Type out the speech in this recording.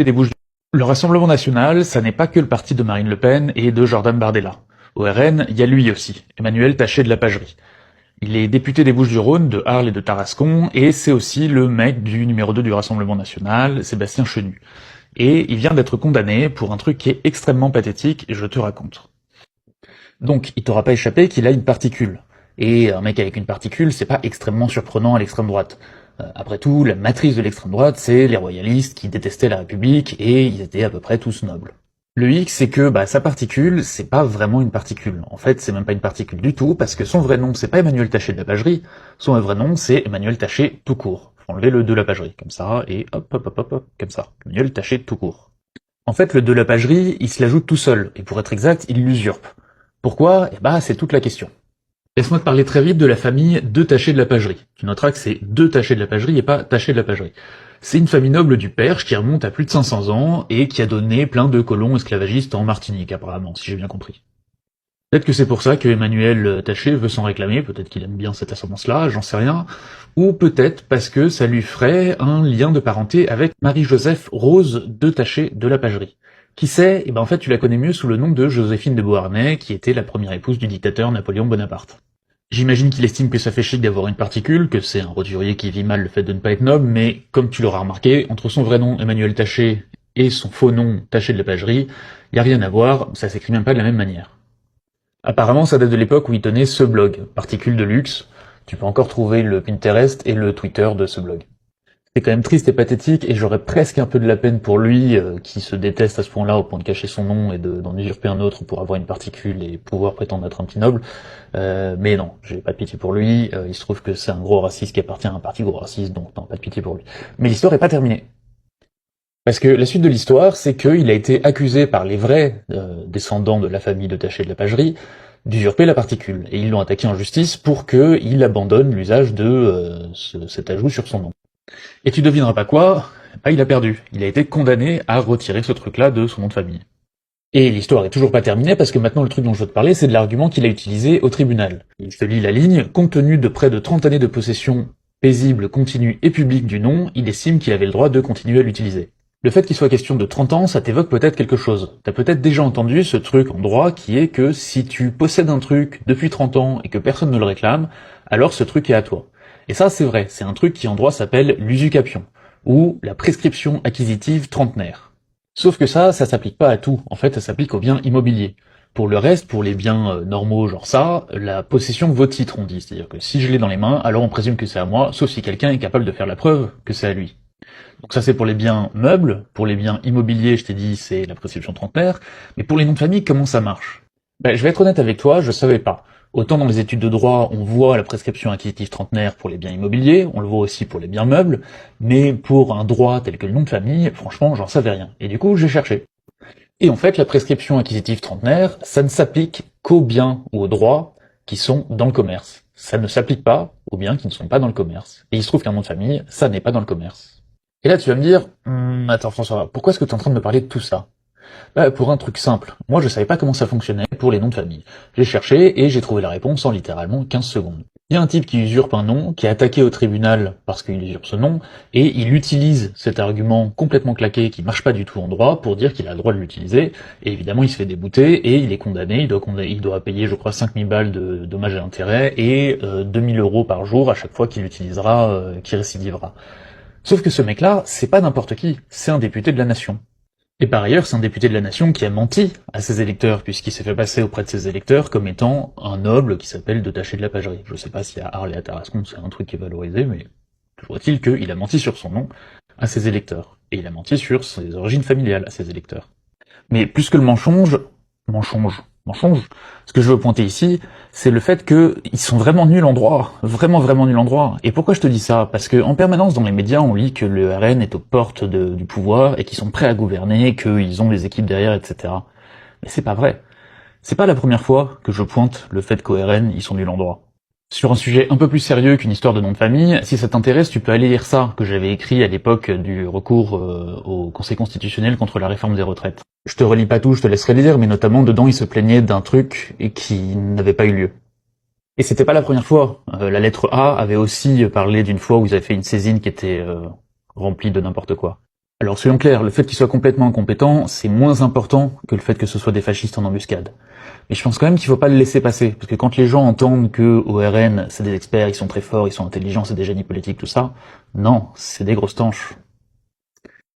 Des Bouches. Le Rassemblement national, ça n'est pas que le parti de Marine Le Pen et de Jordan Bardella. Au RN, il y a lui aussi, Emmanuel Taché de la Pagerie. Il est député des Bouches-du-Rhône, de Arles et de Tarascon, et c'est aussi le mec du numéro 2 du Rassemblement national, Sébastien Chenu. Et il vient d'être condamné pour un truc qui est extrêmement pathétique, et je te raconte. Donc, il t'aura pas échappé qu'il a une particule. Et un mec avec une particule, c'est pas extrêmement surprenant à l'extrême droite. Après tout, la matrice de l'extrême droite, c'est les royalistes qui détestaient la République, et ils étaient à peu près tous nobles. Le hic, c'est que sa particule, c'est pas vraiment une particule. En fait, c'est même pas une particule du tout, parce que son vrai nom, c'est pas Emmanuel Taché de la Pagerie, son vrai nom, c'est Emmanuel Taché tout court. Faut enlever le de la Pagerie, comme ça, et hop, hop, hop, hop, hop, comme ça. Emmanuel Taché tout court. En fait, le de la Pagerie, il se l'ajoute tout seul, et pour être exact, il l'usurpe. Pourquoi? C'est toute la question. Laisse-moi te parler très vite de la famille de Taché de la Pagerie. Tu noteras que c'est de Taché de la Pagerie et pas Taché de la Pagerie. C'est une famille noble du Perche qui remonte à plus de 500 ans et qui a donné plein de colons esclavagistes en Martinique, apparemment, si j'ai bien compris. Peut-être que c'est pour ça que Emmanuel Taché veut s'en réclamer, peut-être qu'il aime bien cette ascendance-là, j'en sais rien, ou peut-être parce que ça lui ferait un lien de parenté avec Marie-Joseph Rose de Taché de la Pagerie. Qui sait? En fait, tu la connais mieux sous le nom de Joséphine de Beauharnais, qui était la première épouse du dictateur Napoléon Bonaparte. J'imagine qu'il estime que ça fait chic d'avoir une particule, que c'est un roturier qui vit mal le fait de ne pas être noble, mais comme tu l'auras remarqué, entre son vrai nom Emmanuel Taché et son faux nom Taché de la Pagerie, y a rien à voir, ça s'écrit même pas de la même manière. Apparemment, ça date de l'époque où il tenait ce blog, Particule de luxe. Tu peux encore trouver le Pinterest et le Twitter de ce blog. C'est quand même triste et pathétique, et j'aurais presque un peu de la peine pour lui, qui se déteste à ce point-là, au point de cacher son nom et d'en usurper un autre pour avoir une particule et pouvoir prétendre être un petit noble. Mais non, j'ai pas de pitié pour lui, il se trouve que c'est un gros raciste qui appartient à un parti gros raciste, donc non, pas de pitié pour lui. Mais l'histoire est pas terminée. Parce que la suite de l'histoire, c'est qu'il a été accusé par les vrais descendants de la famille de Taché de la Pagerie d'usurper la particule, et ils l'ont attaqué en justice pour qu'il abandonne l'usage de cet ajout sur son nom. Et tu devineras pas quoi, il a perdu. Il a été condamné à retirer ce truc-là de son nom de famille. Et l'histoire est toujours pas terminée parce que maintenant le truc dont je veux te parler, c'est de l'argument qu'il a utilisé au tribunal. Il te lit la ligne, compte tenu de près de 30 années de possession paisible, continue et publique du nom, il estime qu'il avait le droit de continuer à l'utiliser. Le fait qu'il soit question de 30 ans, ça t'évoque peut-être quelque chose. T'as peut-être déjà entendu ce truc en droit qui est que si tu possèdes un truc depuis 30 ans et que personne ne le réclame, alors ce truc est à toi. Et ça, c'est vrai, c'est un truc qui en droit s'appelle l'usucapion, ou la prescription acquisitive trentenaire. Sauf que ça s'applique pas à tout, en fait ça s'applique aux biens immobiliers. Pour le reste, pour les biens normaux genre ça, la possession vaut titre on dit, c'est-à-dire que si je l'ai dans les mains, alors on présume que c'est à moi, sauf si quelqu'un est capable de faire la preuve que c'est à lui. Donc ça c'est pour les biens meubles, pour les biens immobiliers je t'ai dit c'est la prescription trentenaire, mais pour les noms de famille comment ça marche? Je vais être honnête avec toi, je savais pas. Autant dans les études de droit, on voit la prescription acquisitive trentenaire pour les biens immobiliers, on le voit aussi pour les biens meubles, mais pour un droit tel que le nom de famille, franchement, j'en savais rien. Et du coup, j'ai cherché. Et en fait, la prescription acquisitive trentenaire, ça ne s'applique qu'aux biens ou aux droits qui sont dans le commerce. Ça ne s'applique pas aux biens qui ne sont pas dans le commerce. Et il se trouve qu'un nom de famille, ça n'est pas dans le commerce. Et là, tu vas me dire, attends François, pourquoi est-ce que tu es en train de me parler de tout ça? Pour un truc simple. Moi, je savais pas comment ça fonctionnait pour les noms de famille. J'ai cherché et j'ai trouvé la réponse en littéralement 15 secondes. Il y a un type qui usurpe un nom, qui est attaqué au tribunal parce qu'il usurpe ce nom, et il utilise cet argument complètement claqué qui marche pas du tout en droit pour dire qu'il a le droit de l'utiliser, et évidemment il se fait débouter, et il est condamné, il doit payer je crois 5000 balles de dommages et intérêts, et 2000 euros par jour à chaque fois qu'il utilisera, qu'il récidivera. Sauf que ce mec-là, c'est pas n'importe qui, c'est un député de la nation. Et par ailleurs, c'est un député de la nation qui a menti à ses électeurs, puisqu'il s'est fait passer auprès de ses électeurs comme étant un noble qui s'appelle de Taché de la Pagerie. Je sais pas si à Arles et à Tarascon c'est un truc qui est valorisé, mais toujours est-il qu'il a menti sur son nom à ses électeurs. Et il a menti sur ses origines familiales à ses électeurs. Mais plus que le mensonge, ce que je veux pointer ici, c'est le fait qu'ils sont vraiment nuls en droit, vraiment nuls en droit. Et pourquoi je te dis ça? Parce que en permanence dans les médias, on lit que le RN est aux portes du pouvoir et qu'ils sont prêts à gouverner, qu'ils ont des équipes derrière, etc. Mais c'est pas vrai. C'est pas la première fois que je pointe le fait qu'au RN, ils sont nuls en droit. Sur un sujet un peu plus sérieux qu'une histoire de nom de famille, si ça t'intéresse, tu peux aller lire ça, que j'avais écrit à l'époque du recours au Conseil constitutionnel contre la réforme des retraites. Je te relis pas tout, je te laisserai lire, mais notamment dedans il se plaignait d'un truc qui n'avait pas eu lieu. Et c'était pas la première fois. La lettre A avait aussi parlé d'une fois où ils avaient fait une saisine qui était remplie de n'importe quoi. Alors soyons clairs, le fait qu'ils soient complètement incompétents, c'est moins important que le fait que ce soit des fascistes en embuscade. Mais je pense quand même qu'il faut pas le laisser passer, parce que quand les gens entendent que au RN, c'est des experts, ils sont très forts, ils sont intelligents, c'est des génies politiques, tout ça, non, c'est des grosses tanches.